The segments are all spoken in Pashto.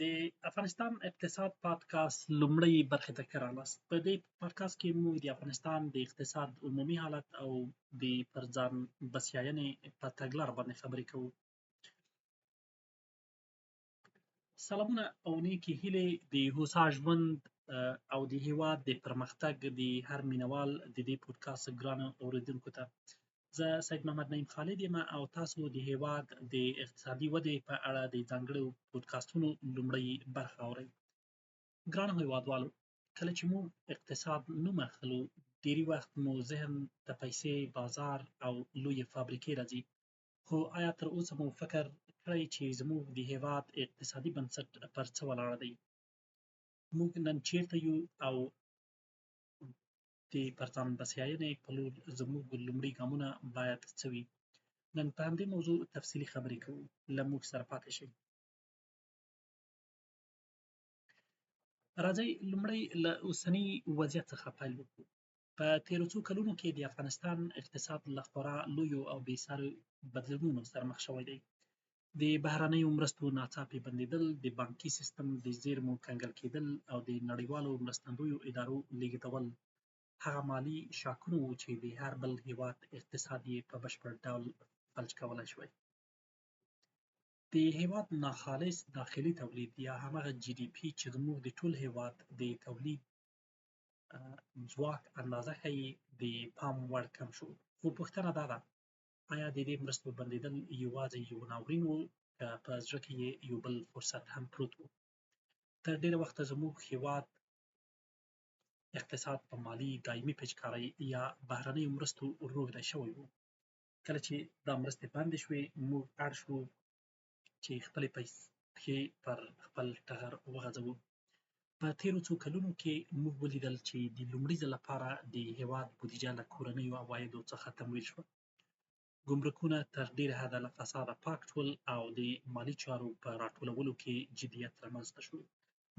د افغانستان اقتصاد پادکاسټ لومړۍ برخې ته ښه راغلاست. په دې پادکاسټ کې موږ د افغانستان د اقتصاد عمومي حالت او د پر ځان بسیاینې په تګلاره باندې خبرې کوو. سلامونه او نیکې هیلې د هوسا ژوند او د هیواد د پرمختګ د هر مینوال د دې پودکاسټ ګرانو اورېدونکو ته. زه سید محمد نعیم خالد یم او تاسو د هیواد د اقتصادي ودې په اړه د ځانګړو پودکاسټونو لومړۍ برخه اورئ. ګرانو هیوادوالو، کله چې موږ اقتصاد نوم اخلو، ډېری وخت مو ذهن ته پیسې، بازار او لویې فابریکې راځي. خو آیا تر اوسه مو فکر کړی چې زموږ د هیواد اقتصادي بنسټ پر څه ولاړ دی؟ موږ نن چیرته یو او د پر ځان بسیاینې په لور زموږ لومړي ګامونه باید څه وي؟ نن په همدې موضوع تفصیلي خبرې کوو. له موږ سره پاتې شئ. راځئ لومړی له اوسني وضعیت څخه پیل وکړو. په تېرو څو کلونو کې د افغانستان اقتصاد له خورا لویو او بېساري بدلونونو سره مخ شوی دی. د بهرنیو مرستو ناڅاپي بندېدل، د بانکي سیستم د زیرمو کنګل کېدل او د نړیوالو مرستندویو ادارو لېږدول هغه مالي شاکونه وو چې د هر بل هېواد اقتصاد یې په بشپړ ډول فلج کولی شوی. د هېواد ناخالص داخلي تولید یا هماغه GDP چې زموږ د ټول هېواد د تولید ځواک اندازه ښیي د پام وړ کم شو. خو پوښتنه دا ده، آیا د دې مرستو بندېدل یوازې یو ناورین و که په زړه کې یې یو بل فرصت هم پروت و؟ تر ډېره وخته زموږ هېواد اقتصاد په مالي دایمي پیچکارۍ یا بهرنیو مرستو روږدی شوی و. کله چې دا مرستې بندې شوې، موږ اړ شو چې خپلې پښې پر خپل ټغر وغځوو. په تېرو څو کلونو کې موږ ولیدل چې د لومړي ځل لپاره د هېواد بودیجه له کورنیو عوایدو څخه تمویل شوه. ګمرکونه تر ډېره حده له فساده پاک شول او د مالي چارو په راټولولو کې جدیت رامنځته شو.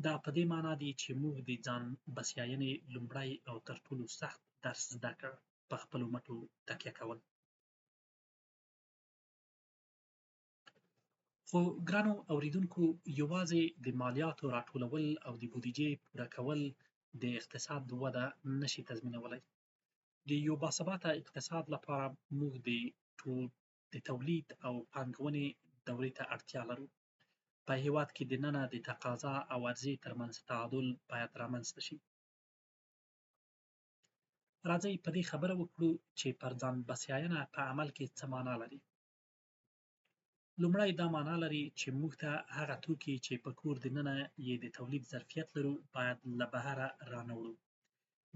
دا په دې معنا دی چې موږ د ځان بسیاینې لومړی او تر ټولو سخت درس زده کړ: په خپلو مټو تکیه کول. خو ګرانو اوریدونکو، یوازې د مالیاتو راټولول او د بودیجې پوره کول د اقتصاد وده نشي تضمینولی. د یو باثباته اقتصاد لپاره موږ د تولید او پانګونې دورې ته اړتیا لرو. په هېواد کې دننه د تقاضا او عرضې ترمنځ تعادل باید رامنځته شي. راځئ په دې خبره وکړو چې پر ځان بسیاینه په عمل کې څه معنا لري. لومړی دا معنا لري چې موږ ته هغه توکي چې په کور دننه یې د تولید ظرفیت لرو باید له بهره رانه وړو.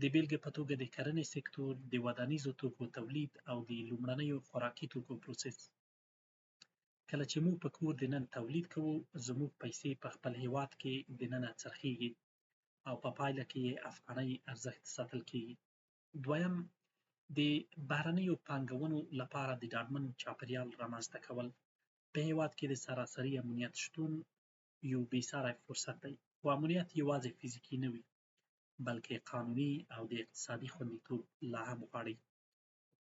د بېلګې په توګه د کرنې سکتور، د ودانیزو توکو تولید او د لومړنیو خوراکي توکو پروسس. کله چې موږ په کور دننه تولید کوو، زموږ پیسې په خپل هېواد کې دننه څرخیږي او په پایله کې یې افغانۍ ارزښت ساتل کېږي. دویم، د بهرنیو پانګونو لپاره د ډاډمن چاپېریال رامنځته کول. په هېواد کې د سراسري امنیت شتون یو بېساری فرصت دی. خو امنیت یوازې فزیکي نه وي، بلکې قانوني او د اقتصادي خوندیتوب لا هم غواړي.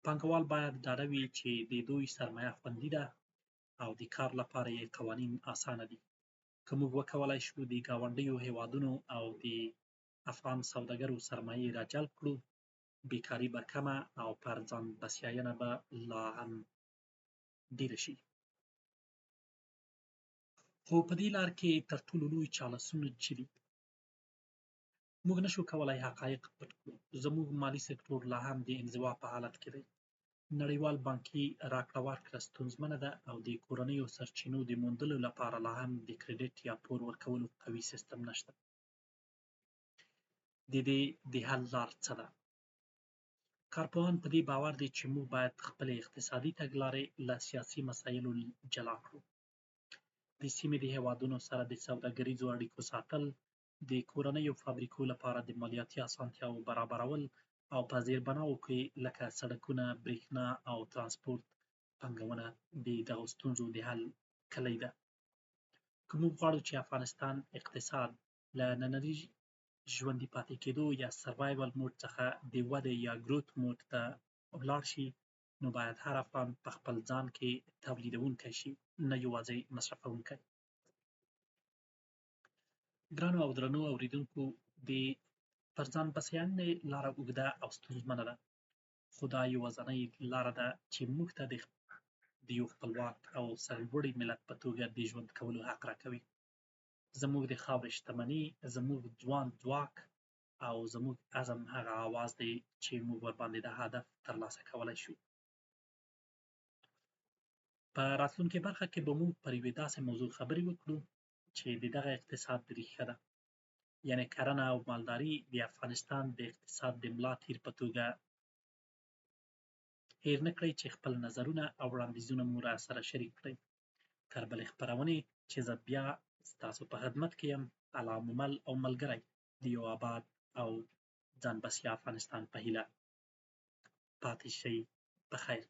پانګوال باید ډاډه وي چې د دوی سرمایه خوندي ده او د کار لپاره یې قوانین اسانه دي. که موږ وکولای شو د ګاونډیو هېوادونو او د افغان سوداګرو سرمایې راجلب کړو، بیکاري به کمه او پر ځان بسیاینه به لا هم ډېره شي. خو په دې لار کې تر ټولو لوی چانسونه چې دي، موږ نشو کولی حقایق پټ کړو. زموږ مالي سکتور لا هم د انزوا په حالت کې دی. نړیوال بانکي راکړه ورکړه ستونزمنه ده او د کورنیو سرچینو د موندلو لپاره لا هم د کریډټ یا پور ورکولو قوي سیستم نشته. د دې د حل لار څه ده؟ کارپوهان په دې باور دي چې موږ باید خپلې اقتصادي تګلارې له سیاسي مسایلو جلا کړو. د سیمې د هېوادونو سره د سوداګریزو اړیکو ساتل، د کورنیو فابریکو لپاره د مالیاتي اسانتیاوو برابرول او په زیربناوو کې لکه سړکونه، برېښنا او ترانسپورت پانګونه د دغو ستونزو د حل کلۍ ده. که موږ غواړو چې افغانستان اقتصاد له ننني ژوندي پاتې کېدو یا سروایول موډ څخه د ودې یا ګروت موډ ته ولاړ شي، نو باید هر افغان په خپل ځان کې تولیدونکی شي، نه یوازې مصرفونکی. ګرانو او درنو اورېدونکو، د پر ځان بسیاینې لاره اوږده او ستونزمنه ده، خو دا یوازینۍ لاره ده چې موږ ته د یو خپلواک او سرلوړي ملت په توګه د ژوند کولو حق راکوي. زموږ د خاورې شتمني، زموږ ځوان ځواک او زموږ عزم هغه آواز دی چې موږ ورباندې دا هدف ترلاسه کولی شو. په راتلونکې برخه کې به موږ پر یوې داسې موضوع خبرې وکړو چې د دغه اقتصاد ریښه ده، یعنې کرنه او مالداري د افغانستان د اقتصاد د ملا تیر په توګه. هېر نه کړئ چې خپل نظرونه او وړاندیزونه مو راسره شریک کړئ. تر بلې خپرونې چې زه بیا ستاسو په خدمت کې یم، الله مو مل او ملګری د یو اباد او ځان بسیا افغانستان په هیله. پاتې شئ په خیر.